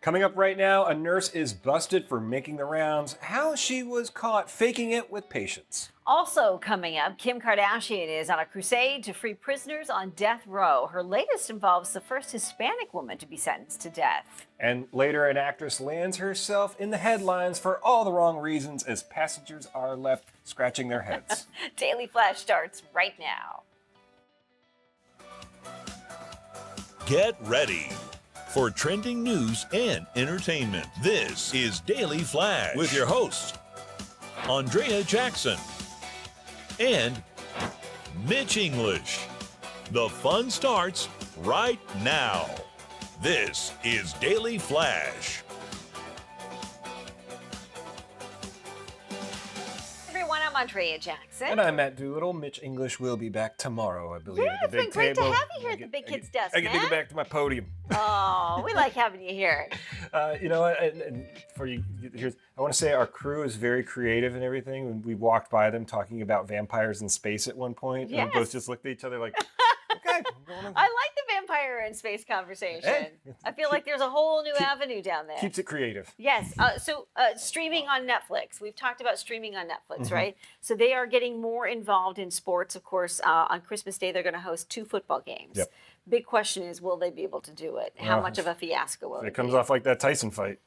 Coming up right now, a nurse is busted for making the rounds, how she was caught faking it with patients. Also coming up, Kim Kardashian is on a crusade to free prisoners on death row. Her latest involves the first Hispanic woman to be sentenced to death. And later, an actress lands herself in the headlines for all the wrong reasons as passengers are left scratching their heads. Daily Flash starts right now. Get ready for trending news and entertainment. This is Daily Flash with your hosts, Andrea Jackson and Mitch English. The fun starts right now. This is Daily Flash. Everyone, I'm Andrea Jackson. And I'm Matt Doolittle. Mitch English will be back tomorrow, I believe. Yeah, at the big it's been great table. to have you here at the Big Kids Desk, I get to man. go back to my podium. Oh, we like having you here. You know what? And for you, I want to say our crew is very creative and everything. When we walked by them talking about vampires in space at one point, and we both just looked at each other like, okay, I'm going on. I like the vampire in space conversation. Hey. I feel like there's a whole new avenue down there. Keeps it creative. Yes. So streaming on Netflix. We've talked about streaming on Netflix, right? So they are getting more involved in sports. Of course, on Christmas Day, they're going to host 2 football games. Yep. Big question is, will they be able to do it? How much of a fiasco will it It comes be? off like that Tyson fight.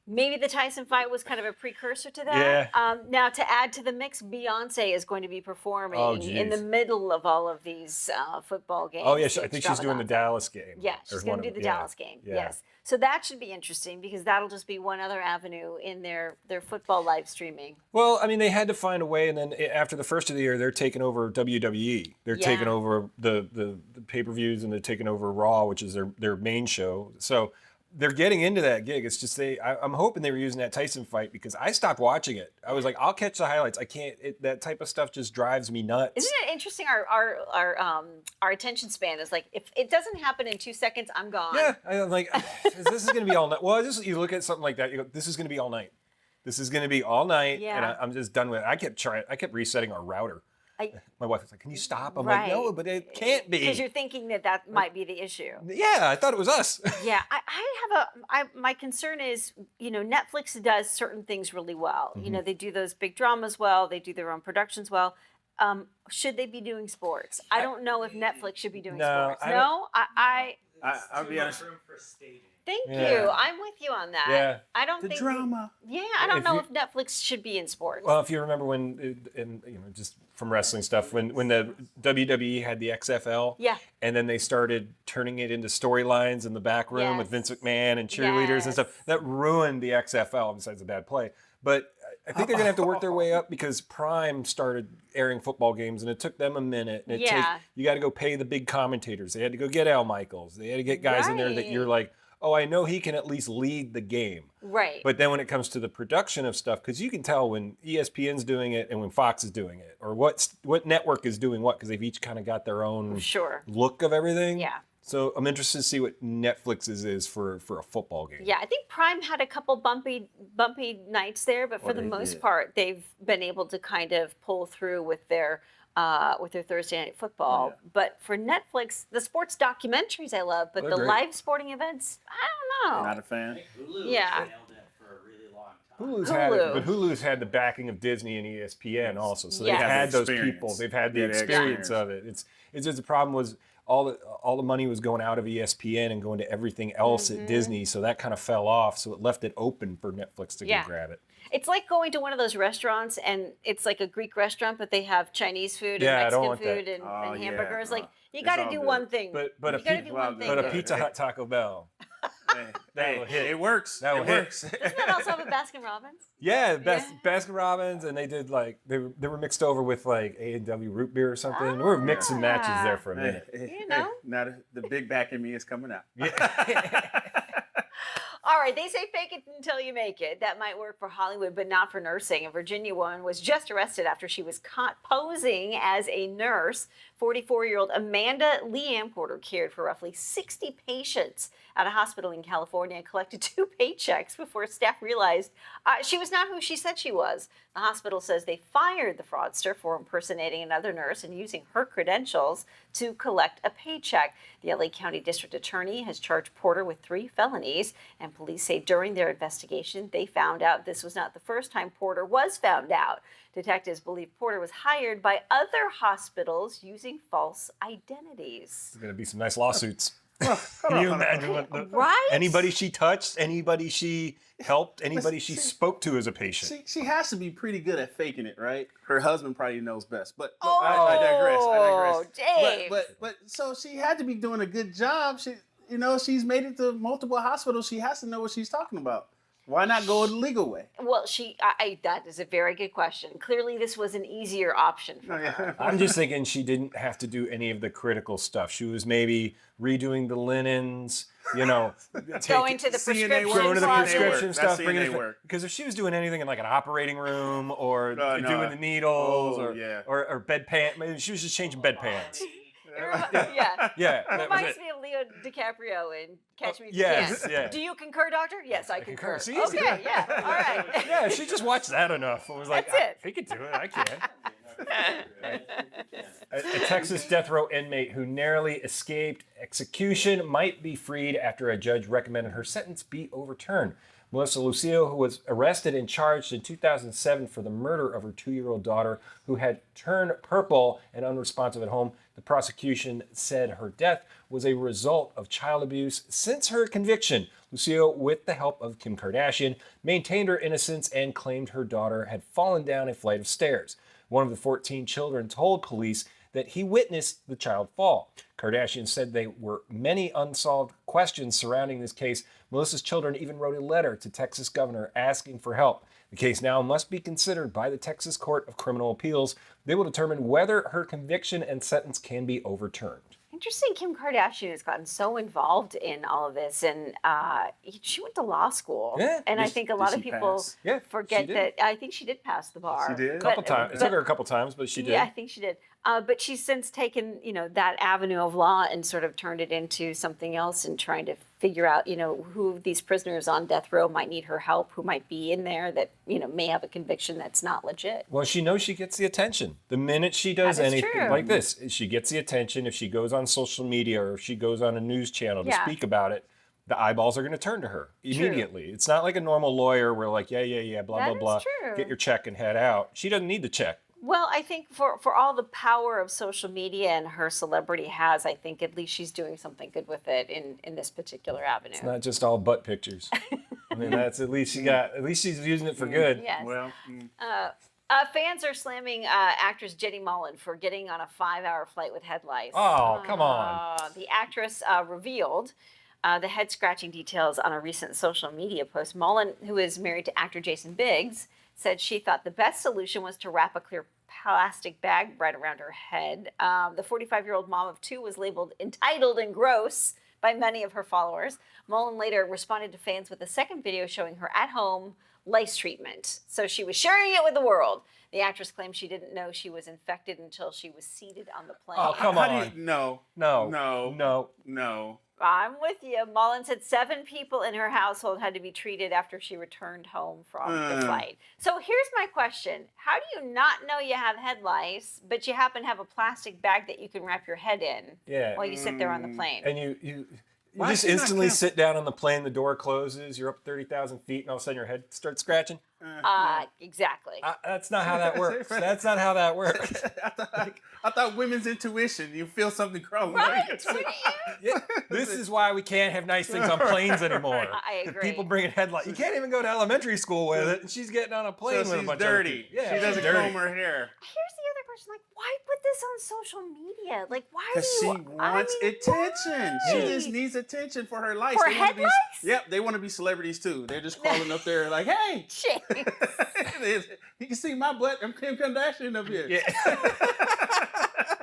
Maybe the Tyson fight was kind of a precursor to that. Yeah. Now, to add to the mix, Beyonce is going to be performing in the middle of all of these football games. Oh, yeah. I think she's doing the extravaganza. Dallas game. Yeah, she's going to do the Dallas game. Yeah. Yes. So that should be interesting because that'll just be one other avenue in their football live streaming. Well, I mean, they had to find a way, and then after the first of the year, they're taking over WWE. They're taking over the pay-per-views, and they're taking over Raw, which is their main show. So they're getting into that gig. It's just I'm hoping they were using that Tyson fight because I stopped watching it. I was like, I'll catch the highlights. I can't. That type of stuff just drives me nuts. Isn't it interesting? Our attention span is like, if it doesn't happen in 2 seconds, I'm gone. Yeah, I'm like, this is going to be all night. Well, you look at something like that, you go, this is going to be all night. This is going to be all night, and I'm just done with it. I kept resetting our router. My wife was like, can you stop? I'm like, no, but it can't be. Because you're thinking that might be the issue. Yeah, I thought it was us. Yeah, my concern is, Netflix does certain things really well. Mm-hmm. They do those big dramas well. They do their own productions well. Should they be doing sports? I don't know if Netflix should be doing sports. I'll be honest. Thank you. I'm with you on that. Yeah. I don't The think drama. I don't know if Netflix should be in sports. Well, if you remember just from wrestling stuff, when the WWE had the XFL, and then they started turning it into storylines in the back room with Vince McMahon and cheerleaders and stuff, that ruined the XFL. Besides a bad play, but I think they're going to have to work their way up because Prime started airing football games, and it took them a minute. And you got to go pay the big commentators. They had to go get Al Michaels. They had to get guys in there that you're like, oh, I know he can at least lead the game. Right. But then when it comes to the production of stuff, because you can tell when ESPN's doing it and when Fox is doing it, or what network is doing what, because they've each kind of got their own look of everything. Yeah. So I'm interested to see what Netflix's is for a football game. Yeah, I think Prime had a couple bumpy nights there, but for the most part, they've been able to kind of pull through with their Thursday Night Football. Yeah. But for Netflix, the sports documentaries I love, but the live sporting events, I don't know. Not a fan. Hulu yeah. nailed it for a really long time. Hulu's had it, but Hulu's had the backing of Disney and ESPN also, so they've had those people. They've had the experience of it. It's just the problem was all the money was going out of ESPN and going to everything else at Disney, so that kind of fell off. So it left it open for Netflix to go grab it. It's like going to one of those restaurants and it's like a Greek restaurant, but they have Chinese food and Mexican food and hamburgers. Like you got to do one thing. But a Pizza Hut, Taco Bell. It works. That works. Doesn't that also have a Baskin Robbins? Yeah, Baskin Robbins, and they did they were mixed over with like A&W root beer or something. We were mixing matches there for a minute. You know, now the big back in me is coming out. All All right, they say fake it until you make it. That might work for Hollywood, but not for nursing. A Virginia woman was just arrested after she was caught posing as a nurse. 44-year-old Amanda Leanne Porter cared for roughly 60 patients at a hospital in California and collected 2 paychecks before staff realized she was not who she said she was. The hospital says they fired the fraudster for impersonating another nurse and using her credentials to collect a paycheck. The LA County District Attorney has charged Porter with 3 felonies, and police say during their investigation, they found out this was not the first time Porter was found out. Detectives believe Porter was hired by other hospitals using false identities. There's going to be some nice lawsuits. Can you imagine Right? Anybody she touched, anybody she helped, anybody she spoke to as a patient. She has to be pretty good at faking it, right? Her husband probably knows best. But Oh, I digress. Dave. But so she had to be doing a good job. She's made it to multiple hospitals. She has to know what she's talking about. Why not go the legal way? Well, that is a very good question. Clearly, this was an easier option for her. I'm just thinking she didn't have to do any of the critical stuff. She was maybe redoing the linens, Going to the prescription going to the closet. prescription stuff, That's bringing CNA it. work. Because if she was doing anything in like an operating room or No. doing the needles Oh, yeah. or bedpan, maybe she was just changing bedpans. Yeah. Yeah, that was Reminds it. me of Leo DiCaprio in Catch Me If yes, You Can. yeah. Do you concur, Doctor? Yes, I concur. See? Okay, yeah, all right. Yeah, she just watched that enough and was like, That's it. he could do it, I can. A Texas death row inmate who narrowly escaped execution might be freed after a judge recommended her sentence be overturned. Melissa Lucio, who was arrested and charged in 2007 for the murder of her 2-year-old daughter who had turned purple and unresponsive at home, the prosecution said her death was a result of child abuse. Since her conviction, Lucio, with the help of Kim Kardashian, maintained her innocence and claimed her daughter had fallen down a flight of stairs. One of the 14 children told police that he witnessed the child fall. Kardashian said there were many unsolved questions surrounding this case. Melissa's children even wrote a letter to Texas governor asking for help. The case now must be considered by the Texas Court of Criminal Appeals. They will determine whether her conviction and sentence can be overturned. Interesting, Kim Kardashian has gotten so involved in all of this, and she went to law school. Yeah. And I think a lot of people forget she did. that. I think she did pass the bar. She did? A couple times. It took her a couple times, but she did. Yeah, I think she did. But she's since taken, that avenue of law and sort of turned it into something else and trying to figure out, who of these prisoners on death row might need her help, who might be in there that, may have a conviction that's not legit. Well, she knows she gets the attention. The minute she does That is anything true. like this, she gets the attention. If she goes on social media or if she goes on a news channel to speak about it, the eyeballs are going to turn to her immediately. It's not like a normal lawyer where like, yeah, blah, That blah, is blah. true. Get your check and head out. She doesn't need the check. Well, I think for all the power of social media and her celebrity has, I think at least she's doing something good with it in this particular avenue. It's not just all butt pictures. I mean, that's at least she's using it for good. Yes. Well, Fans are slamming actress Jenny Mollen for getting on a 5-hour flight with head lice. Oh, come on. The actress revealed the head-scratching details on a recent social media post. Mollen, who is married to actor Jason Biggs, said she thought the best solution was to wrap a clear plastic bag right around her head. The 45-year-old mom of 2 was labeled entitled and gross by many of her followers. Mollen later responded to fans with a second video showing her at-home lice treatment. So she was sharing it with the world. The actress claimed she didn't know she was infected until she was seated on the plane. Oh, come on. No. I'm with you. Mollen said 7 people in her household had to be treated after she returned home from the flight. So here's my question. How do you not know you have head lice, but you happen to have a plastic bag that you can wrap your head in while you sit there on the plane? And you Why just is she not instantly careful? sit down on the plane, the door closes, you're up 30,000 feet, and all of a sudden your head starts scratching? Exactly. That's not how that works. That's not how that works. I thought women's intuition, you feel something crawling. Right? Wouldn't you? Yeah, this is why we can't have nice things on planes anymore. I The agree. People bringing headlights. You can't even go to elementary school with it, and she's getting on a plane So with a she's bunch dirty. of people. Yeah, she doesn't dirty. comb her hair. Here's the other question. Like, why put this on social media? Like, why do Because she you... wants attention. She why? just needs attention for her life. For They wanna head be- lice? Yep, they want to be celebrities too. They're just crawling up there like, hey, Shit. you can see my butt. I'm Kim Kardashian up here. Yeah. I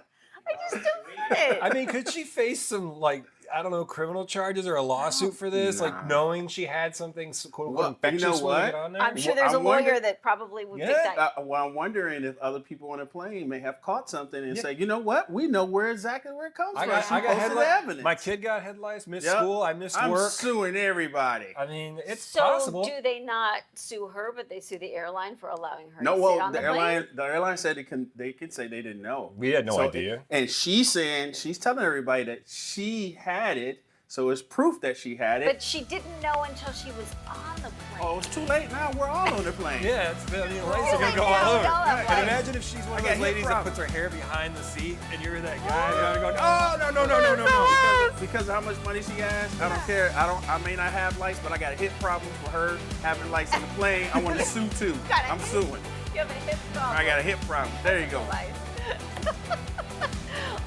just don't get it. I mean, could she face some, like, I don't know, criminal charges or a lawsuit for this? Nah. Like knowing she had something quote unquote Well, infectious you know when they what? get on there? I'm sure there's a I'm lawyer wondering- that probably would pick Yeah. that. Well, I'm wondering if other people on the plane may have caught something and say, you know what? We know exactly where it comes I from. got She head posted the lice. evidence. My kid got head lice, missed Yep. school, I missed I'm work. suing everybody. I mean, it's So possible. do they not sue her, but they sue the airline for allowing her No, to sit well, on the plane? airline said they could say they didn't know. We had no So, idea. And she's telling everybody that she had it, so it's proof that she had it. But she didn't know until she was on the plane. Oh, it's too late now. We're all on the plane. Yeah, lice are Oh gonna my go God, all we over. all have And lice. imagine if she's one of I got those hip ladies that problems. puts her hair behind the seat, and you're that guy going, oh no. Because of how much money she has, I don't care. I may not have lice, but I got a hip problem for her having lice on the plane. I want to sue too. Got a I'm hip- suing. You have a hip problem. I got a hip problem. There you go. Lice.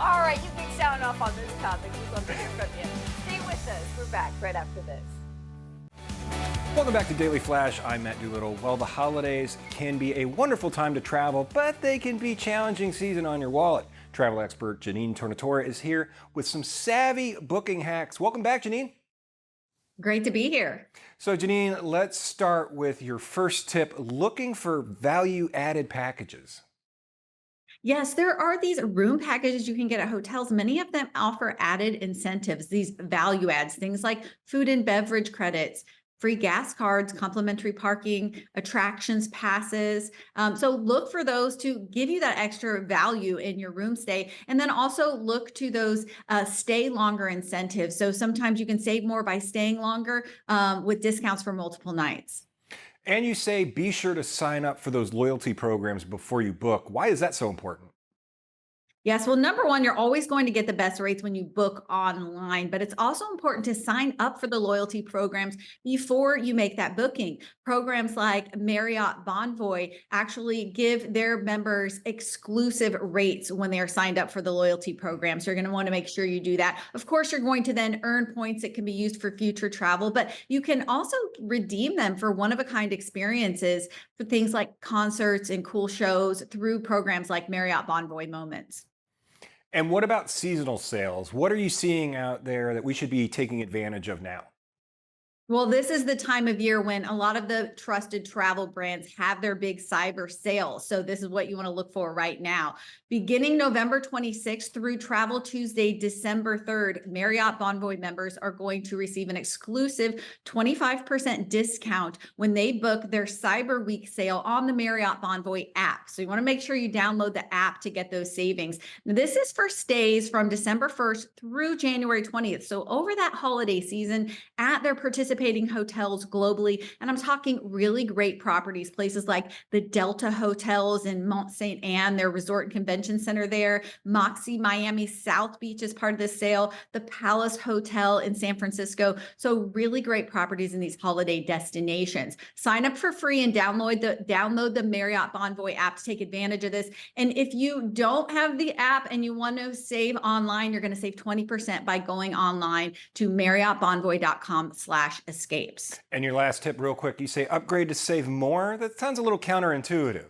All right, you can sound off on this topic. We'd love to hear from you. Stay with us. We're back right after this. Welcome back to Daily Flash. I'm Matt Doolittle. Well, the holidays can be a wonderful time to travel, but they can be challenging season on your wallet. Travel expert Janine Tornatora is here with some savvy booking hacks. Welcome back, Janine. Great to be here. So, Janine, let's start with your first tip, looking for value-added packages. Yes, there are these room packages you can get at hotels. Many of them offer added incentives, these value adds, things like food and beverage credits, free gas cards, complimentary parking, attractions, passes. So look for those to give you that extra value in your room stay. And then also look to those stay longer incentives. So sometimes you can save more by staying longer with discounts for multiple nights. And you say be sure to sign up for those loyalty programs before you book. Why is that so important? Yes, well, number one, you're always going to get the best rates when you book online, but it's also important to sign up for the loyalty programs before you make that booking. Programs like Marriott Bonvoy actually give their members exclusive rates when they are signed up for the loyalty program. So you're going to want to make sure you do that. Of course, you're going to then earn points that can be used for future travel, but you can also redeem them for one-of-a-kind experiences for things like concerts and cool shows through programs like Marriott Bonvoy Moments. And what about seasonal sales? What are you seeing out there that we should be taking advantage of now? Well, this is the time of year when a lot of the trusted travel brands have their big cyber sales. So this is what you want to look for right now. Beginning November 26th through Travel Tuesday, December 3rd, Marriott Bonvoy members are going to receive an exclusive 25% discount when they book their Cyber Week sale on the Marriott Bonvoy app. So you want to make sure you download the app to get those savings. Now, this is for stays from December 1st through January 20th. So over that holiday season at their participating hotels globally. And I'm talking really great properties, places like the Delta Hotels in Mont St. Anne, their resort and convention center there, Moxie Miami South Beach is part of this sale, the Palace Hotel in San Francisco. So really great properties in these holiday destinations. Sign up for free and download the Marriott Bonvoy app to take advantage of this. And if you don't have the app and you want to save online, you're going to save 20% by going online to marriottbonvoy.com/escapes. And your last tip real quick, you say upgrade to save more. That sounds a little counterintuitive.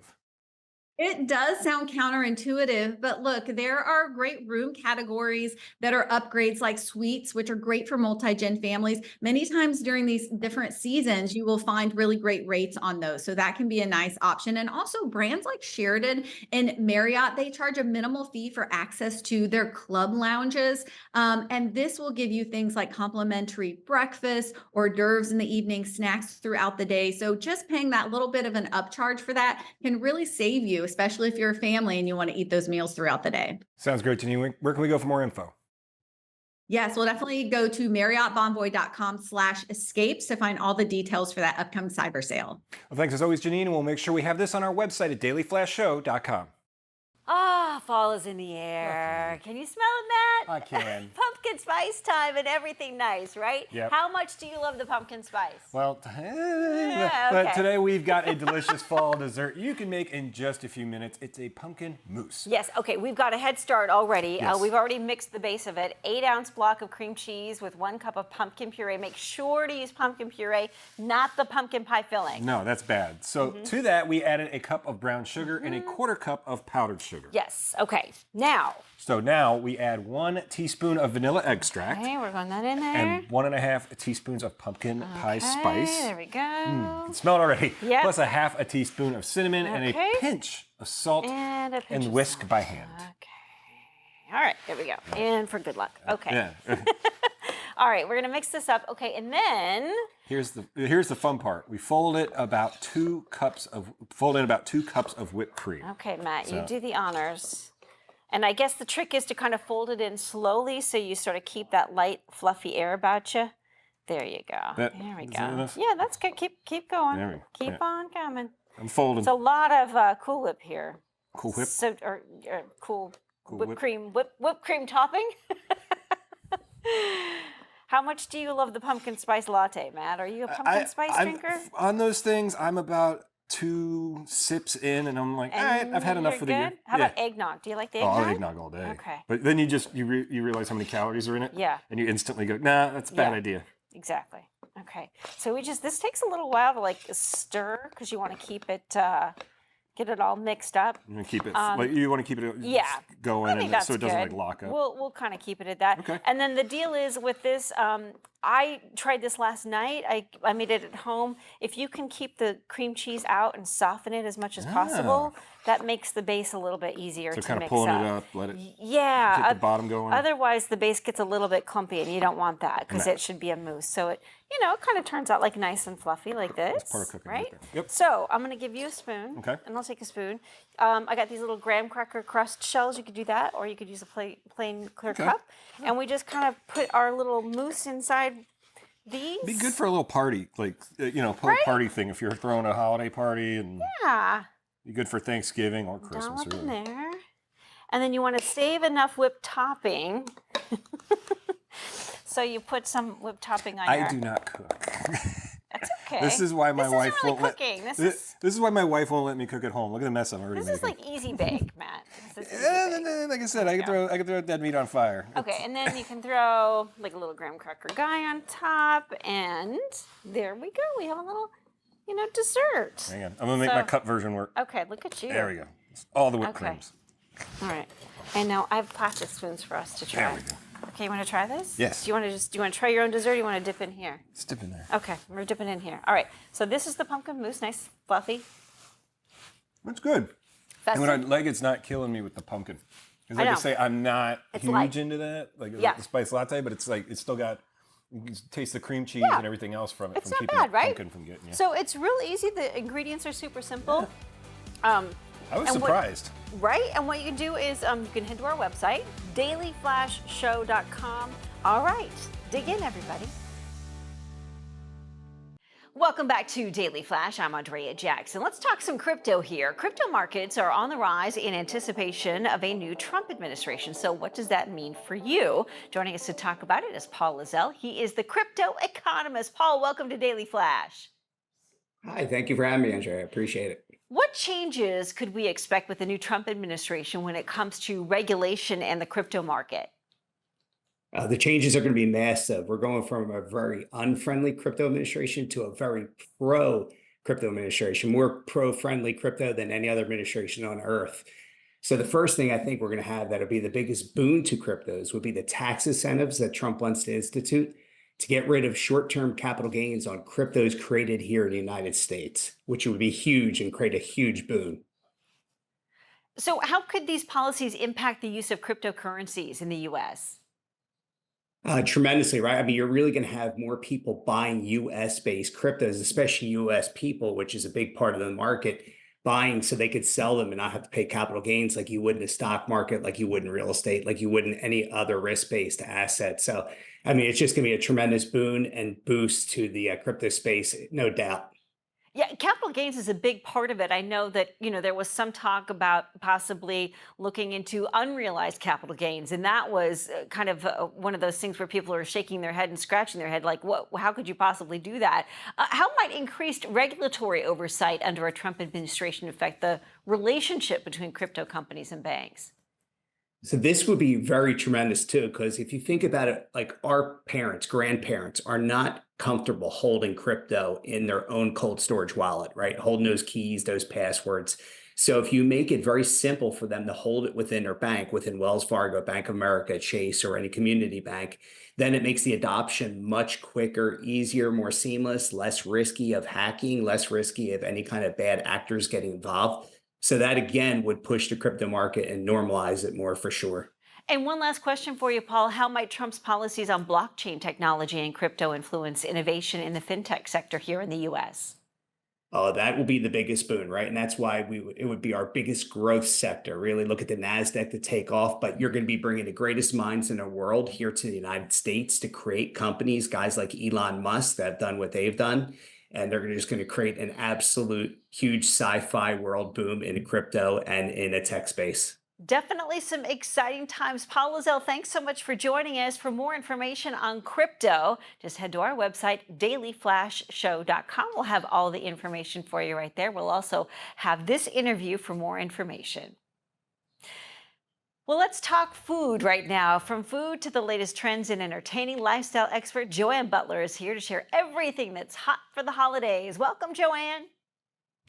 It does sound counterintuitive, but look, there are great room categories that are upgrades like suites, which are great for multi-gen families. Many times during these different seasons, you will find really great rates on those. So that can be a nice option. And also brands like Sheraton and Marriott, they charge a minimal fee for access to their club lounges. And this will give you things like complimentary breakfast, hors d'oeuvres in the evening, snacks throughout the day. So just paying that little bit of an upcharge for that can really save you, especially if you're a family and you want to eat those meals throughout the day. Sounds great to me. Where can we go for more info? Yes, we'll definitely go to marriottbonvoy.com/escapes to find all the details for that upcoming cyber sale. Well, thanks as always, Janine, and we'll make sure we have this on our website at dailyflashshow.com. Ah, fall is in the air. Can you smell it, Matt? I can. Pumpkin spice time and everything nice, right? Yep. How much do you love the pumpkin spice? Well, Yeah, but okay. today we've got a delicious fall dessert you can make in just a few minutes. It's a pumpkin mousse. Yes, okay, we've got a head start already. Yes. We've already mixed the base of it. 8-ounce block of cream cheese with 1 cup of pumpkin puree. Make sure to use pumpkin puree, not the pumpkin pie filling. No, that's bad. So to that, we added a cup of brown sugar and a 1/4 cup of powdered sugar. Yes, Yes. Okay. Now. So now we add 1 teaspoon of vanilla extract. Okay, we're going that in there. And 1.5 teaspoons of pumpkin pie spice. There we go. You can smell it already. Yep. Plus a half a teaspoon of cinnamon and a pinch of salt and whisk by hand. Okay. All right, there we go. And for good luck. Okay. Yeah. All right, we're gonna mix this up. Okay, and then here's the fun part. We fold in about 2 cups of whipped cream. Okay, Matt, you do the honors. And I guess the trick is to kind of fold it in slowly so you sort of keep that light, fluffy air about you. There you go. There we go. Yeah, that's good. Keep going. Keep on coming. I'm folding. It's a lot of Cool Whip here. Cool Whip? So, or cool whipped cream topping. How much do you love the pumpkin spice latte, Matt? Are you a pumpkin spice drinker? On those things, I'm about 2 sips in, and I'm like, all right, I've had enough for the year. How about eggnog? Do you like the eggnog? Oh, I'll eggnog all day. Okay. But then you realize how many calories are in it. Yeah. And you instantly go, nah, that's a bad idea. Exactly. Okay. So this takes a little while to like stir because you want to keep it, get it all mixed up. You want to keep it, you want to keep it going, and so it doesn't like lock up. We'll kind of keep it at that. Okay. And then the deal is with this, I tried this last night. I made it at home. If you can keep the cream cheese out and soften it as much as possible, that makes the base a little bit easier to mix up. So kind of pulling it up, let it get the bottom going. Otherwise, the base gets a little bit clumpy, and you don't want that because it should be a mousse. So it kind of turns out like nice and fluffy like this. That's part of cooking, right? Yep. So I'm gonna give you a spoon. Okay. And I'll take a spoon. I got these little graham cracker crust shells. You could do that, or you could use a plain clear cup. And we just kind of put our little mousse inside these. Be good for a little party, like party thing if you're throwing a holiday party, and be good for Thanksgiving or Christmas. Dollop in there, and then you want to save enough whipped topping. So you put some whipped topping on. I do not cook. That's okay. This is why my wife won't cooking. This is why my wife won't let me cook at home. Look at the mess I'm already making. This is like easy bake, Matt. Like I said, I can throw dead meat on fire. Okay, and then you can throw like a little graham cracker guy on top, and there we go. We have a little, dessert. Hang on, I'm gonna make my cup version work. Okay, look at you. There we go. All the whipped creams. All right, and now I have plastic spoons for us to try. There we go. Okay, you want to try this? Yes. Do you want to try your own dessert? Or you want to dip in here? Let's dip in there. Okay, we're dipping in here. All right. So this is the pumpkin mousse, nice fluffy. That's good. And what I like, it's not killing me with the pumpkin. Because like I say, I'm not huge into that, like the spice latte, but it's like it's still got. You can taste the cream cheese and everything else from it. It's from not keeping bad, the right? Pumpkin from getting you. So it's real easy. The ingredients are super simple. Yeah. I was surprised. Right? And what you can do is you can head to our website, dailyflashshow.com. All right, dig in, everybody. Welcome back to Daily Flash. I'm Andrea Jackson. Let's talk some crypto here. Crypto markets are on the rise in anticipation of a new Trump administration. So what does that mean for you? Joining us to talk about it is Paul Lizelle. He is the crypto economist. Paul, welcome to Daily Flash. Hi, thank you for having me, Andrea. I appreciate it. What changes could we expect with the new Trump administration when it comes to regulation and the crypto market? The changes are going to be massive. We're going from a very unfriendly crypto administration to a very pro-crypto administration, more pro-friendly crypto than any other administration on earth. So the first thing I think we're going to have that'll be the biggest boon to cryptos would be the tax incentives that Trump wants to institute to get rid of short-term capital gains on cryptos created here in the United States, which would be huge and create a huge boon. So how could these policies impact the use of cryptocurrencies in the U.S.? Tremendously, right? I mean, you're really going to have more people buying U.S.-based cryptos, especially U.S. people, which is a big part of the market, buying so they could sell them and not have to pay capital gains like you would in the stock market, like you would in real estate, like you would in any other risk-based asset. So, I mean, it's just going to be a tremendous boon and boost to the crypto space, no doubt. Yeah, capital gains is a big part of it. I know that, there was some talk about possibly looking into unrealized capital gains. And that was kind of one of those things where people are shaking their head and scratching their head like, how could you possibly do that? How might increased regulatory oversight under a Trump administration affect the relationship between crypto companies and banks? So this would be very tremendous too, because if you think about it, like our parents, grandparents are not comfortable holding crypto in their own cold storage wallet, right? Holding those keys, those passwords. So if you make it very simple for them to hold it within their bank, within Wells Fargo, Bank of America, Chase, or any community bank, then it makes the adoption much quicker, easier, more seamless, less risky of hacking, less risky of any kind of bad actors getting involved. So that again would push the crypto market and normalize it more for sure. And one last question for you, Paul. How might Trump's policies on blockchain technology and crypto influence innovation in the fintech sector here in the U.S.? Oh, that will be the biggest boon, right? And that's why it would be our biggest growth sector. Really look at the NASDAQ to take off, but you're going to be bringing the greatest minds in the world here to the United States to create companies, guys like Elon Musk that have done what they've done. And they're just going to create an absolute huge sci-fi world boom in crypto and in a tech space. Definitely some exciting times. Paul Lozelle, thanks so much for joining us. For more information on crypto, just head to our website, dailyflashshow.com. We'll have all the information for you right there. We'll also have this interview for more information. Well, let's talk food right now. From food to the latest trends in entertaining, lifestyle expert Joanne Butler is here to share everything that's hot for the holidays. Welcome, Joanne.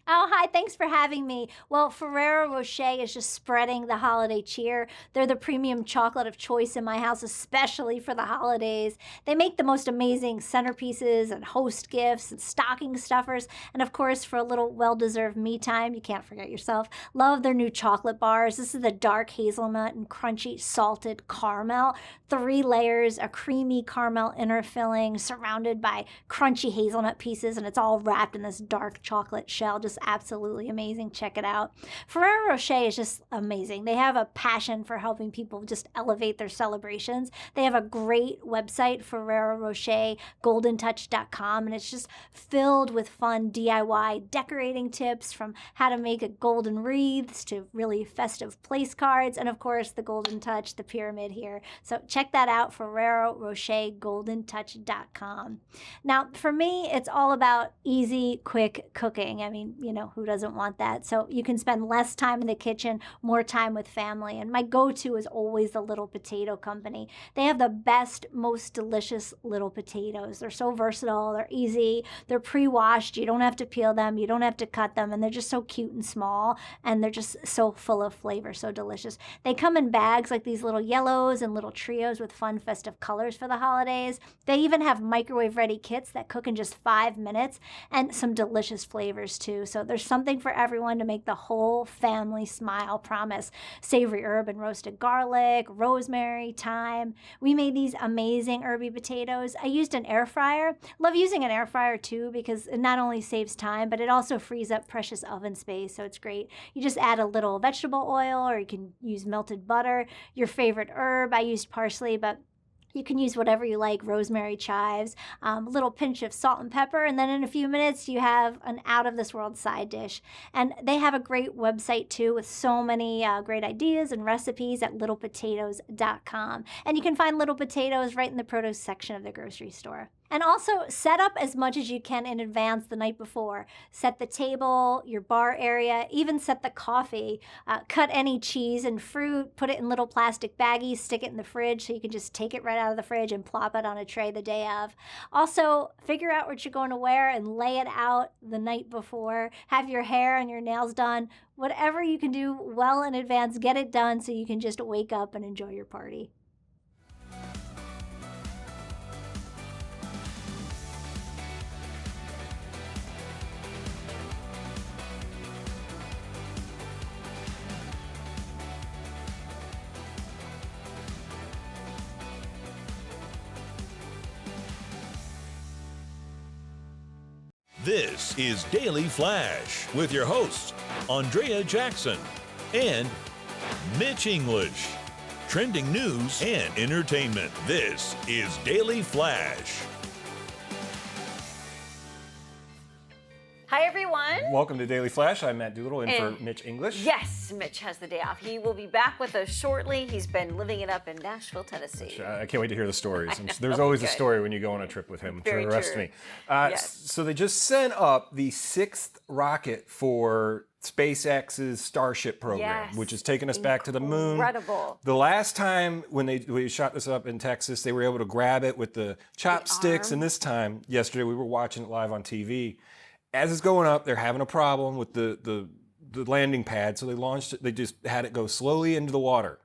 Oh, hi. Thanks for having me. Well, Ferrero Rocher is just spreading the holiday cheer. They're the premium chocolate of choice in my house, especially for the holidays. They make the most amazing centerpieces and host gifts and stocking stuffers. And of course, for a little well-deserved me time, you can't forget yourself. Love their new chocolate bars. This is the dark hazelnut and crunchy salted caramel. 3 layers, a creamy caramel inner filling surrounded by crunchy hazelnut pieces, and it's all wrapped in this dark chocolate shell. Just absolutely amazing. Check it out. Ferrero Rocher is just amazing. They have a passion for helping people just elevate their celebrations. They have a great website, Ferrero Rocher, goldentouch.com, and it's just filled with fun DIY decorating tips, from how to make a golden wreaths to really festive place cards, and of course the Golden Touch, the pyramid here. So check that out, Ferrero Rocher, goldentouch.com. Now, for me, it's all about easy, quick cooking. I mean, you know, who doesn't want that? So you can spend less time in the kitchen, more time with family. And my go-to is always the Little Potato Company. They have the best, most delicious little potatoes. They're so versatile. They're easy. They're pre-washed. You don't have to peel them. You don't have to cut them. And they're just so cute and small. And they're just so full of flavor, so delicious. They come in bags like these little yellows and little trios with fun festive colors for the holidays. They even have microwave-ready kits that cook in just 5 minutes, and some delicious flavors too. So there's something for everyone to make the whole family smile. Promise. Savory herb and roasted garlic, rosemary, thyme. We made these amazing herby potatoes. I used an air fryer. Love using an air fryer too, because it not only saves time, but it also frees up precious oven space. So it's great. You just add a little vegetable oil, or you can use melted butter, your favorite herb. I used parsley, but you can use whatever you like, rosemary, chives, a little pinch of salt and pepper, and then in a few minutes you have an out-of-this-world side dish. And they have a great website too, with so many great ideas and recipes at littlepotatoes.com. And you can find Little Potatoes right in the produce section of the grocery store. And also set up as much as you can in advance the night before. Set the table, your bar area, even set the coffee. Cut any cheese and fruit, put it in little plastic baggies, stick it in the fridge so you can just take it right out of the fridge and plop it on a tray the day of. Also, figure out what you're going to wear and lay it out the night before. Have your hair and your nails done. Whatever you can do well in advance, get it done so you can just wake up and enjoy your party. This is Daily Flash with your hosts, Andrea Jackson and Mitch English. Trending news and entertainment. This is Daily Flash. Hi, everyone. Welcome to Daily Flash. I'm Matt Doolittle in for Mitch English. Yes, Mitch has the day off. He will be back with us shortly. He's been living it up in Nashville, Tennessee. I can't wait to hear the stories. There's always a story when you go on a trip with him. Very trust true. me. Yes. So they just sent up the 6th rocket for SpaceX's Starship program, Yes. which has taken us back to the moon. Incredible. The last time when we shot this up in Texas, they were able to grab it with the chopsticks, and this time, yesterday, we were watching it live on TV. As it's going up, they're having a problem with the the landing pad, so they launched it. They just had it go slowly into the water.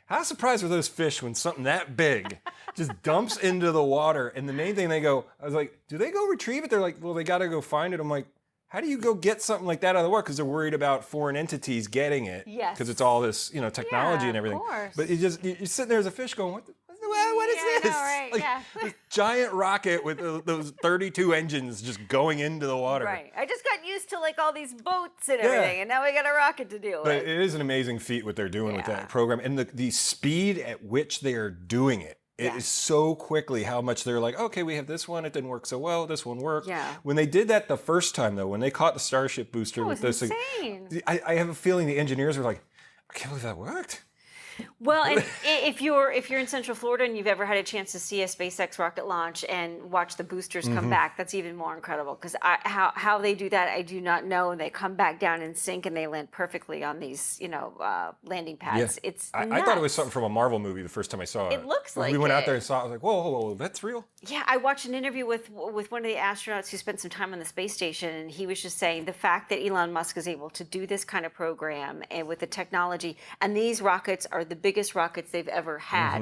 How surprised were those fish when something that big just dumps into the water? And the main thing I was like, do they go retrieve it? They're like, well, they got to go find it. I'm like, how do you go get something like that out of the water? Because they're worried about foreign entities getting it. Yes. Because it's all this, technology and everything. Of course. But you're sitting there as a fish going, what is this? I know, right? This giant rocket with those 32 engines just going into the water. Right. I just got used to like all these boats and everything, and now we got a rocket to deal But with. it is an amazing feat what they're doing with that program, and the speed at which they are doing it. It is so quickly how much they're like, okay, we have this one, it didn't work so well, this one worked. Yeah. When they did that the first time, though, when they caught the Starship booster with this insane. thing, I have a feeling the engineers were like, I can't believe that worked. Well, and if you're in Central Florida and you've ever had a chance to see a SpaceX rocket launch and watch the boosters come back, that's even more incredible. Because how they do that, I do not know. And they come back down in sync and they land perfectly on these, landing pads. Yeah. It's I thought it was something from a Marvel movie the first time I saw it. It looks When like we went out it. there and saw it, I was like, whoa, that's real? Yeah, I watched an interview with one of the astronauts who spent some time on the space station, and he was just saying the fact that Elon Musk is able to do this kind of program and with the technology, and these rockets are the biggest rockets they've ever had,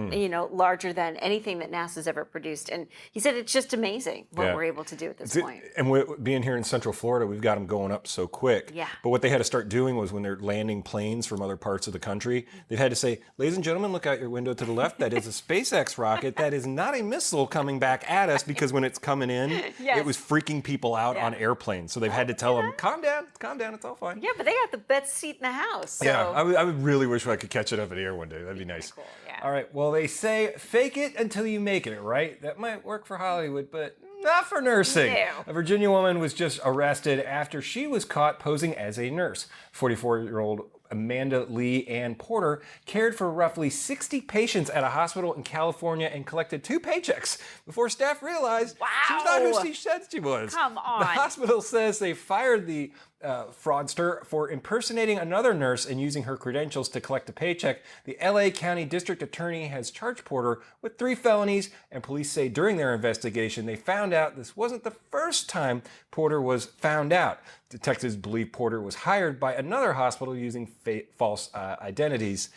larger than anything that NASA's ever produced. And he said it's just amazing what we're able to do at this point. And being here in Central Florida, we've got them going up so quick. Yeah. But what they had to start doing was when they're landing planes from other parts of the country, they've had to say, ladies and gentlemen, look out your window to the left. That is a SpaceX rocket. That is not a missile coming back at us, because when it's coming in, it was freaking people out on airplanes. So they've had to tell them, calm down, it's all fine. Yeah, but they got the best seat in the house. So. Yeah, I would really wish I could catch it up in the air one day. That'd be nice. Cool, yeah. All right, well, they say fake it until you make it, right? That might work for Hollywood, but not for nursing. No. A Virginia woman was just arrested after she was caught posing as a nurse. 44-year-old Amanda Lee Ann Porter cared for roughly 60 patients at a hospital in California and collected 2 paychecks before staff realized she's not who she said she was. Come on. The hospital says they fired the fraudster for impersonating another nurse and using her credentials to collect a paycheck. The LA County District Attorney has charged Porter with 3 felonies, and police say during their investigation they found out this wasn't the first time Porter was found out. Detectives believe Porter was hired by another hospital using false identities.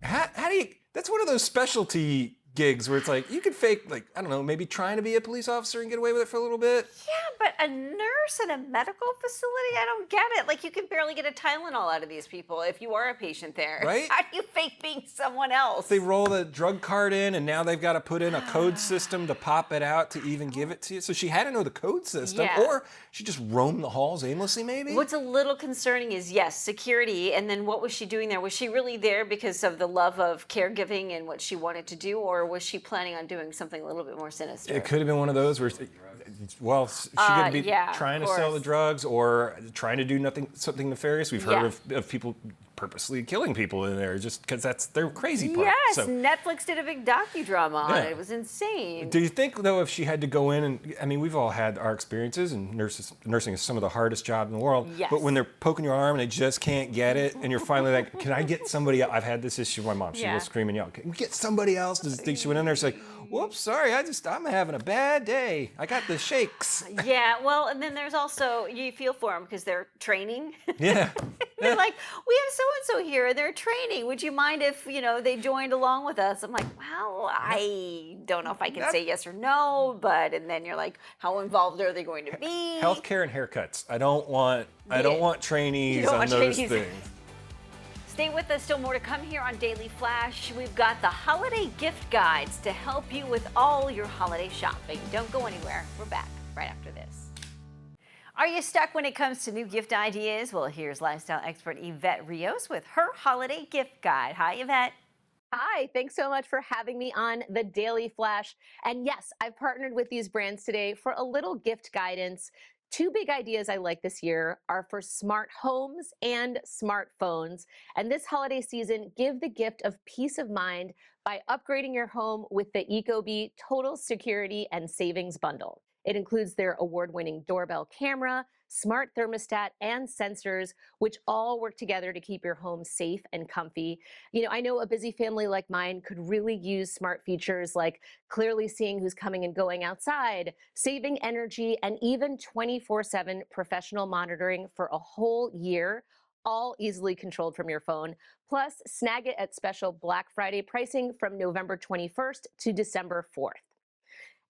How do you? That's one of those specialty gigs where it's like you could fake, like, I don't know, maybe trying to be a police officer and get away with it for a little bit. Yeah, but a nurse in a medical facility, I don't get it. Like, you can barely get a Tylenol out of these people if you are a patient there. Right? How do you fake being someone else? They roll the drug card in, and now they've got to put in a code system to pop it out to even give it to you. So she had to know the code system, or she just roamed the halls aimlessly, maybe? What's a little concerning is, yes, security, and then what was she doing there? Was she really there because of the love of caregiving and what she wanted to do, or was she planning on doing something a little bit more sinister? It could have been one of those where, well, she could be trying to sell the drugs or trying to do something nefarious. We've heard of people purposely killing people in there just because that's their crazy part. Yes, so, Netflix did a big docudrama on it. It was insane. Do you think, though, if she had to go in and, I mean, we've all had our experiences, and nursing is some of the hardest job in the world. Yes. But when they're poking your arm and they just can't get it, and you're finally like, can I get somebody else? I've had this issue with my mom. She will scream and yell, can we get somebody else? Does it think she went in there? She's like, whoops, sorry, I'm having a bad day. I got the shakes. Yeah, well, and then there's also, you feel for them because they're training. Yeah. They're like, we have so-and-so here, they're training. Would you mind if, they joined along with us? I'm like, well, I don't know if I can say yes or no, and then you're like, how involved are they going to be? Healthcare and haircuts. I don't want trainees on those things. Stay with us, still more to come here on Daily Flash. We've got the holiday gift guides to help you with all your holiday shopping. Don't go anywhere. We're back right after this. Are you stuck when it comes to new gift ideas? Well, here's lifestyle expert Yvette Rios with her holiday gift guide. Hi, Yvette. Hi, thanks so much for having me on the Daily Flash. And yes, I've partnered with these brands today for a little gift guidance. 2 big ideas I like this year are for smart homes and smartphones. And this holiday season, give the gift of peace of mind by upgrading your home with the Ecobee Total Security and Savings Bundle. It includes their award-winning doorbell camera, smart thermostat, and sensors, which all work together to keep your home safe and comfy. I know a busy family like mine could really use smart features like clearly seeing who's coming and going outside, saving energy, and even 24/7 professional monitoring for a whole year, all easily controlled from your phone. Plus, snag it at special Black Friday pricing from November 21st to December 4th.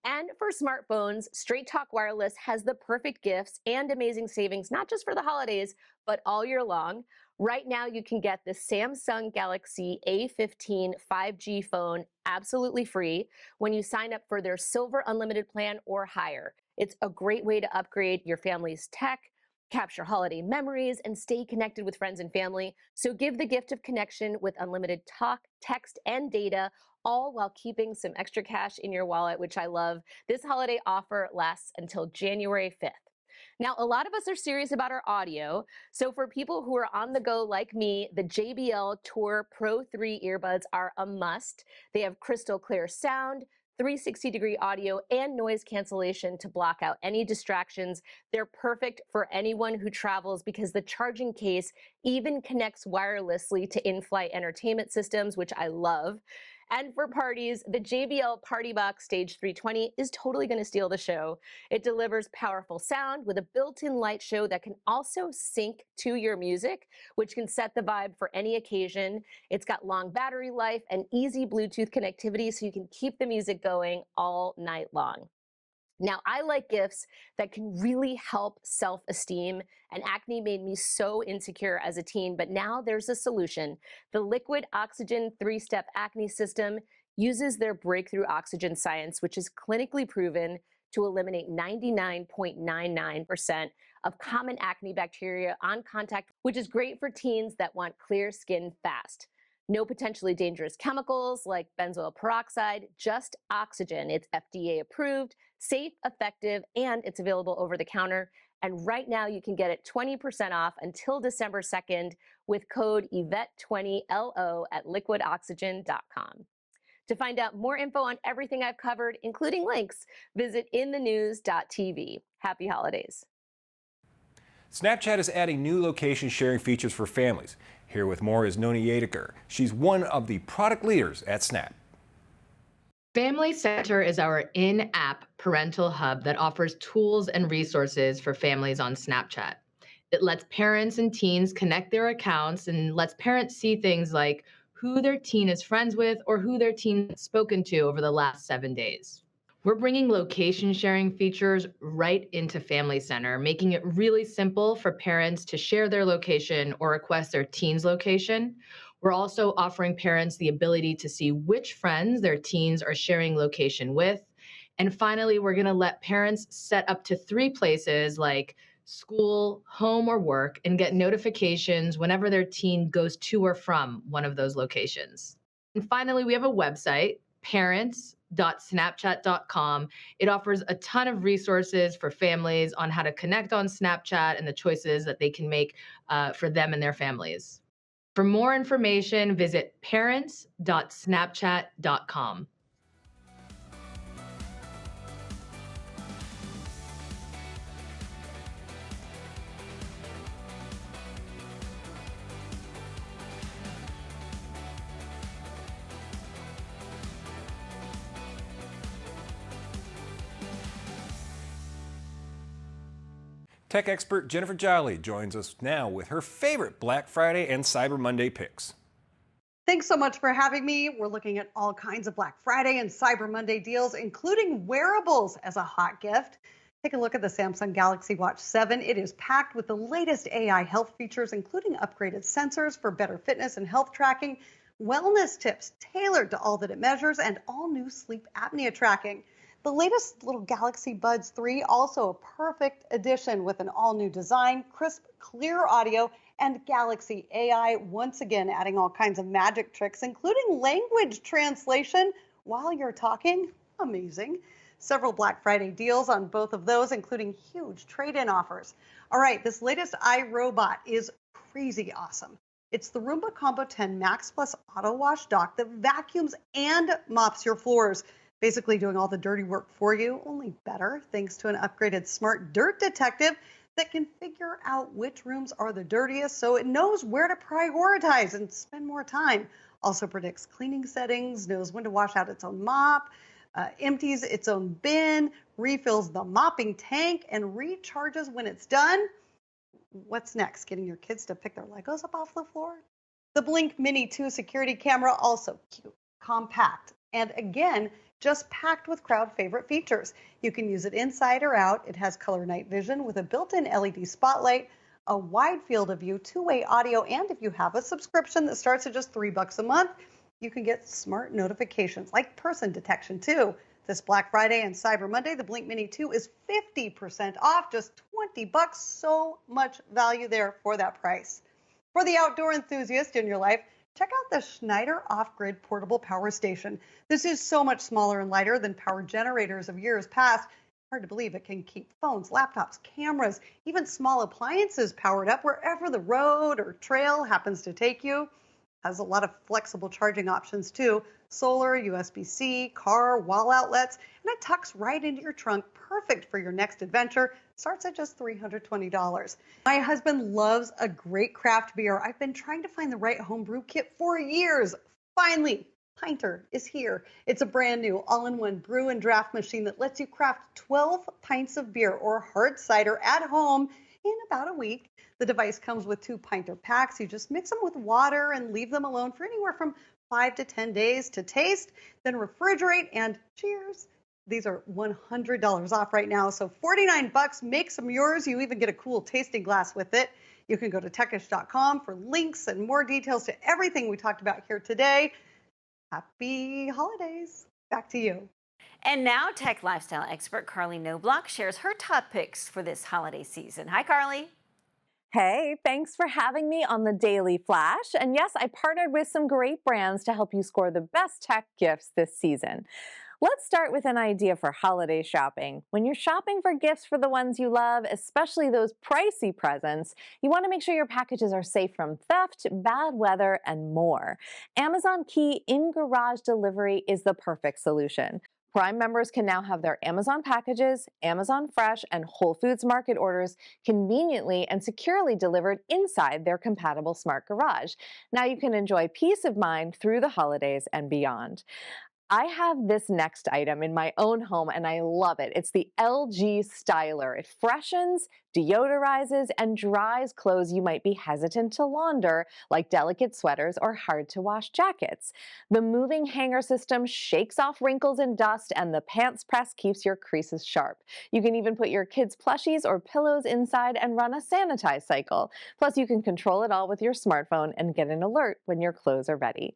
And for smartphones, Straight Talk Wireless has the perfect gifts and amazing savings, not just for the holidays, but all year long. Right now, you can get the Samsung Galaxy A15 5G phone absolutely free when you sign up for their Silver Unlimited plan or higher. It's a great way to upgrade your family's tech, capture holiday memories, and stay connected with friends and family. So give the gift of connection with unlimited talk, text, and data, all while keeping some extra cash in your wallet, which I love. This holiday offer lasts until January 5th. Now, a lot of us are serious about our audio. So for people who are on the go like me, the JBL Tour Pro 3 earbuds are a must. They have crystal clear sound, 360-degree audio, and noise cancellation to block out any distractions. They're perfect for anyone who travels because the charging case even connects wirelessly to in-flight entertainment systems, which I love. And for parties, the JBL Party Box Stage 320 is totally going to steal the show. It delivers powerful sound with a built-in light show that can also sync to your music, which can set the vibe for any occasion. It's got long battery life and easy Bluetooth connectivity, so you can keep the music going all night long. Now, I like gifts that can really help self-esteem, and acne made me so insecure as a teen, but now there's a solution. The Liquid Oxygen 3-Step Acne System uses their breakthrough oxygen science, which is clinically proven to eliminate 99.99% of common acne bacteria on contact, which is great for teens that want clear skin fast. No potentially dangerous chemicals like benzoyl peroxide, just oxygen. It's FDA approved, safe, effective, and it's available over the counter. And right now you can get it 20% off until December 2nd with code YVETTE20LO at liquidoxygen.com. To find out more info on everything I've covered, including links, visit inthenews.tv. Happy holidays. Snapchat is adding new location sharing features for families. Here with more is Noni Yediker. She's one of the product leaders at Snap. Family Center is our in-app parental hub that offers tools and resources for families on Snapchat. It lets parents and teens connect their accounts and lets parents see things like who their teen is friends with or who their teen has spoken to over the last 7 days. We're bringing location sharing features right into Family Center, making it really simple for parents to share their location or request their teen's location. We're also offering parents the ability to see which friends their teens are sharing location with. And finally, we're going to let parents set up to 3 places like school, home, or work and get notifications whenever their teen goes to or from one of those locations. And finally, we have a website, parents.snapchat.com. It offers a ton of resources for families on how to connect on Snapchat and the choices that they can make for them and their families. For more information, visit parents.snapchat.com. Tech expert Jennifer Jolly joins us now with her favorite Black Friday and Cyber Monday picks. Thanks so much for having me. We're looking at all kinds of Black Friday and Cyber Monday deals, including wearables as a hot gift. Take a look at the Samsung Galaxy Watch 7. It is packed with the latest AI health features, including upgraded sensors for better fitness and health tracking, wellness tips tailored to all that it measures, and all new sleep apnea tracking. The latest little Galaxy Buds 3, also a perfect addition with an all-new design, crisp, clear audio, and Galaxy AI, once again adding all kinds of magic tricks, including language translation while you're talking. Amazing. Several Black Friday deals on both of those, including huge trade-in offers. All right, this latest iRobot is crazy awesome. It's the Roomba Combo 10 Max Plus Auto Wash Dock that vacuums and mops your floors, basically doing all the dirty work for you, only better, thanks to an upgraded smart dirt detective that can figure out which rooms are the dirtiest so it knows where to prioritize and spend more time. Also predicts cleaning settings, knows when to wash out its own mop, empties its own bin, refills the mopping tank, and recharges when it's done. What's next? Getting your kids to pick their Legos up off the floor? The Blink Mini 2 security camera, also cute, compact, and again, just packed with crowd favorite features. You can use it inside or out. It has color night vision with a built-in LED spotlight, a wide field of view, two-way audio, and if you have a subscription that starts at just $3 a month, you can get smart notifications like person detection too. This Black Friday and Cyber Monday, the Blink Mini 2 is 50% off, just $20. So much value there for that price. For the outdoor enthusiast in your life, check out the Schneider Off-Grid Portable Power Station. This is so much smaller and lighter than power generators of years past. Hard to believe it can keep phones, laptops, cameras, even small appliances powered up wherever the road or trail happens to take you. Has a lot of flexible charging options too. Solar, USB-C, car, wall outlets, and it tucks right into your trunk, perfect for your next adventure. Starts at just $320. My husband loves a great craft beer. I've been trying to find the right homebrew kit for years. Finally, Pinter is here. It's a brand new all-in-one brew and draft machine that lets you craft 12 pints of beer or hard cider at home in about a week. The device comes with 2 Pinter packs. You just mix them with water and leave them alone for anywhere from 5 to 10 days to taste, then refrigerate, and cheers. These are $100 off right now, so $49, make some yours. You even get a cool tasting glass with it. You can go to techish.com for links and more details to everything we talked about here today. Happy holidays. Back to you. And now tech lifestyle expert Carly Knobloch shares her top picks for this holiday season. Hi, Carly. Hey, thanks for having me on the Daily Flash. And yes, I partnered with some great brands to help you score the best tech gifts this season. Let's start with an idea for holiday shopping. When you're shopping for gifts for the ones you love, especially those pricey presents, you want to make sure your packages are safe from theft, bad weather, and more. Amazon Key in-garage delivery is the perfect solution. Prime members can now have their Amazon packages, Amazon Fresh, and Whole Foods Market orders conveniently and securely delivered inside their compatible smart garage. Now you can enjoy peace of mind through the holidays and beyond. I have this next item in my own home and I love it. It's the LG Styler. It freshens, deodorizes, and dries clothes you might be hesitant to launder, like delicate sweaters or hard-to-wash jackets. The moving hanger system shakes off wrinkles and dust, and the pants press keeps your creases sharp. You can even put your kids' plushies or pillows inside and run a sanitize cycle. Plus, you can control it all with your smartphone and get an alert when your clothes are ready.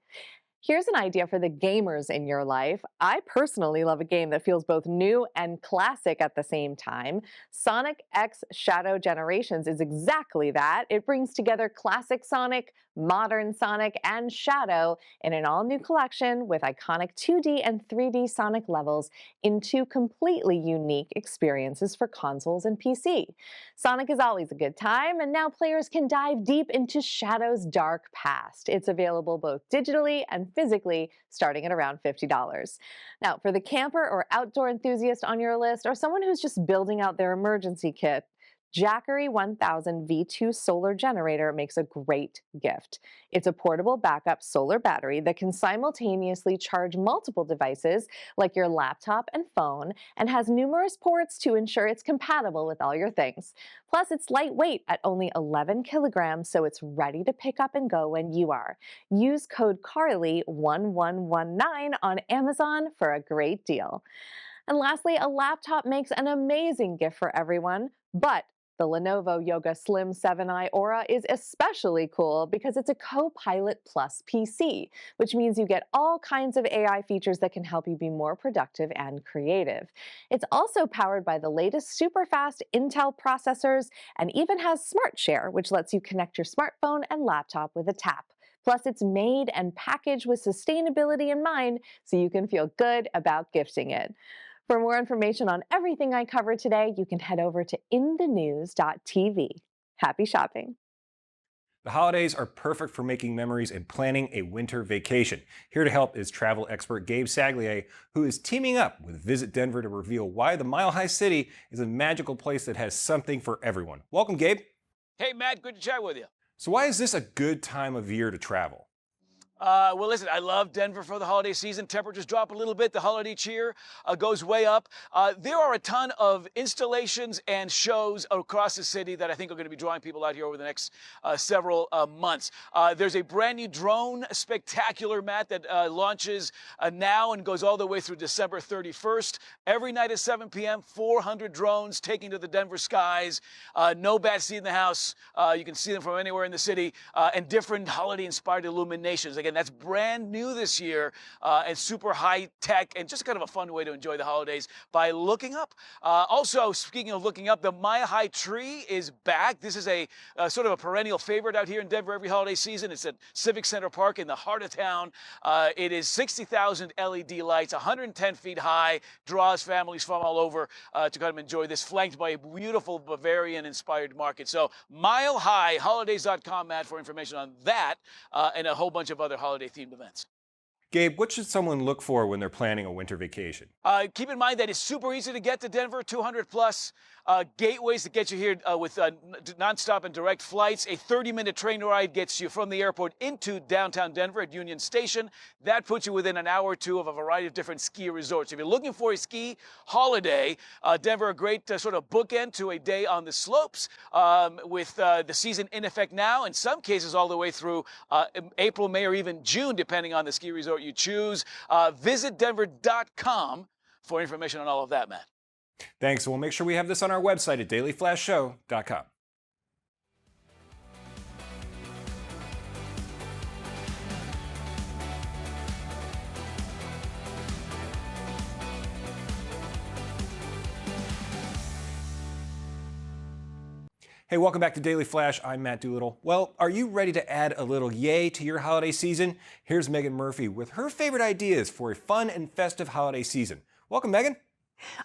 Here's an idea for the gamers in your life. I personally love a game that feels both new and classic at the same time. Sonic X Shadow Generations is exactly that. It brings together classic Sonic, modern Sonic, and Shadow in an all-new collection with iconic 2D and 3D Sonic levels in 2 completely unique experiences for consoles and PC. Sonic is always a good time, and now players can dive deep into Shadow's dark past. It's available both digitally and physically, starting at around $50. Now, for the camper or outdoor enthusiast on your list, or someone who's just building out their emergency kit, Jackery 1000 V2 solar generator makes a great gift. It's a portable backup solar battery that can simultaneously charge multiple devices like your laptop and phone, and has numerous ports to ensure it's compatible with all your things. Plus, it's lightweight at only 11 kilograms, so it's ready to pick up and go when you are. Use code CARLY1119 on Amazon for a great deal. And lastly, a laptop makes an amazing gift for everyone, but the Lenovo Yoga Slim 7i Aura is especially cool because it's a Copilot Plus PC, which means you get all kinds of AI features that can help you be more productive and creative. It's also powered by the latest super-fast Intel processors and even has Smart Share, which lets you connect your smartphone and laptop with a tap. Plus, it's made and packaged with sustainability in mind, so you can feel good about gifting it. For more information on everything I covered today, you can head over to inthenews.tv. Happy shopping. The holidays are perfect for making memories and planning a winter vacation. Here to help is travel expert Gabe Saglier, who is teaming up with Visit Denver to reveal why the Mile High City is a magical place that has something for everyone. Welcome, Gabe. Hey, Matt, good to chat with you. So why is this a good time of year to travel? Well, listen, I love Denver for the holiday season. Temperatures drop a little bit. The holiday cheer goes way up. There are a ton of installations and shows across the city that I think are going to be drawing people out here over the next several months. There's a brand new drone spectacular, Matt, that launches now and goes all the way through December 31st. Every night at 7 p.m., 400 drones taking to the Denver skies. No bad seat in the house. You can see them from anywhere in the city, and different holiday-inspired illuminations. Again, that's brand new this year and super high tech and just kind of a fun way to enjoy the holidays by looking up. Also, speaking of looking up, the Mile High Tree is back. This is a sort of a perennial favorite out here in Denver every holiday season. It's at Civic Center Park in the heart of town. It is 60,000 LED lights, 110 feet high, draws families from all over to come enjoy this, flanked by a beautiful Bavarian-inspired market. So milehigh.holidays.com, Matt, for information on that and a whole bunch of other holiday-themed events. Gabe, what should someone look for when they're planning a winter vacation? Keep in mind that it's super easy to get to Denver, 200 plus gateways to get you here with nonstop and direct flights. A 30-minute train ride gets you from the airport into downtown Denver at Union Station. That puts you within an hour or two of a variety of different ski resorts. If you're looking for a ski holiday, Denver, a great sort of bookend to a day on the slopes with the season in effect now, in some cases all the way through April, May, or even June, depending on the ski resort you choose. Visit denver.com for information on all of that, Matt. Thanks. We'll make sure we have this on our website at dailyflashshow.com. Hey, welcome back to Daily Flash. I'm Matt Doolittle. Well, are you ready to add a little yay to your holiday season? Here's Megan Murphy with her favorite ideas for a fun and festive holiday season. Welcome, Megan.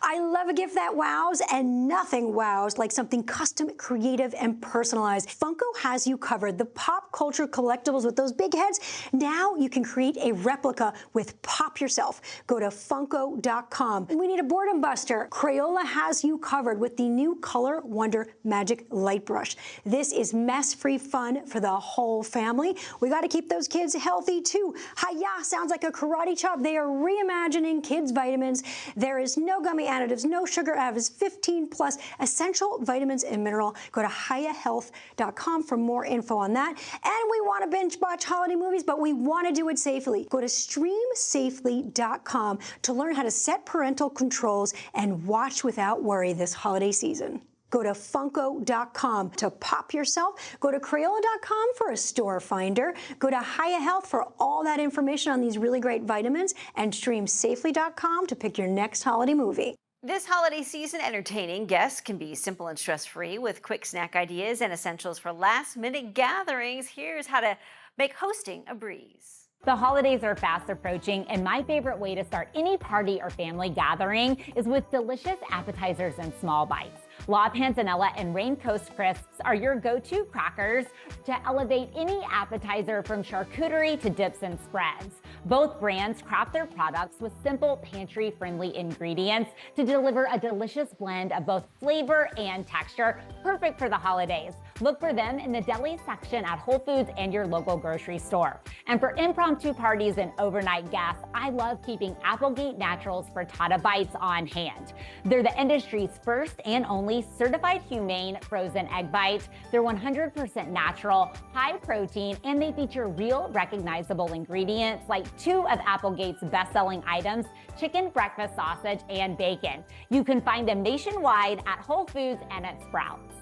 I love a gift that wows, and nothing wows like something custom, creative, and personalized. Funko has you covered. The pop culture collectibles with those big heads. Now you can create a replica with Pop Yourself. Go to Funko.com. We need a boredom buster. Crayola has you covered with the new Color Wonder Magic Light Brush. This is mess-free fun for the whole family. We got to keep those kids healthy too. Hi-ya sounds like a karate chop. They are reimagining kids' vitamins. There is no gummy additives, no sugar additives, 15 plus essential vitamins and mineral. Go to hiyahealth.com for more info on that. And we want to binge watch holiday movies, but we want to do it safely. Go to streamsafely.com to learn how to set parental controls and watch without worry this holiday season. Go to Funko.com to Pop Yourself. Go to Crayola.com for a store finder. Go to Hiya Health for all that information on these really great vitamins. And StreamSafely.com to pick your next holiday movie. This holiday season, entertaining guests can be simple and stress-free with quick snack ideas and essentials for last-minute gatherings. Here's how to make hosting a breeze. The holidays are fast approaching, and my favorite way to start any party or family gathering is with delicious appetizers and small bites. La Panzanella and Rain Coast Crisps are your go-to crackers to elevate any appetizer, from charcuterie to dips and spreads. Both brands craft their products with simple, pantry-friendly ingredients to deliver a delicious blend of both flavor and texture, perfect for the holidays. Look for them in the deli section at Whole Foods and your local grocery store. And for impromptu parties and overnight guests, I love keeping Applegate Naturals Frittata Bites on hand. They're the industry's first and only certified humane frozen egg bites. They're 100% natural, high protein, and they feature real recognizable ingredients like two of Applegate's best-selling items, chicken breakfast sausage and bacon. You can find them nationwide at Whole Foods and at Sprouts.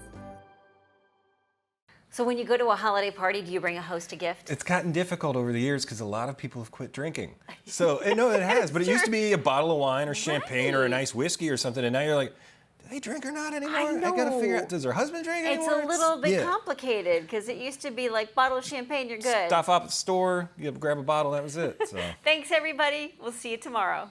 So when you go to a holiday party, do you bring a host a gift? It's gotten difficult over the years because a lot of people have quit drinking. So, no, it has. But it used to be a bottle of wine or champagne or a nice whiskey or something. And now you're like, do they drink or not anymore? I got to figure out, does her husband drink anymore? It's a little bit complicated because it used to be like bottle of champagne, you're good. Stop off at the store, you grab a bottle, that was it. So. Thanks, everybody. We'll see you tomorrow.